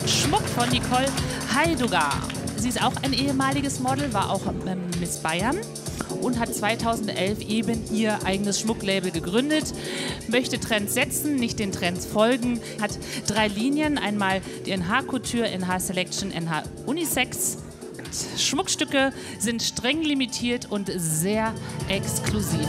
Schmuck von Nicole Heidugar. Sie ist auch ein ehemaliges Model, war auch Miss Bayern und hat 2011 eben ihr eigenes Schmucklabel gegründet, möchte Trends setzen, nicht den Trends folgen, hat 3 Linien, einmal die NH Couture, NH Selection, NH Unisex. Schmuckstücke sind streng limitiert und sehr exklusiv.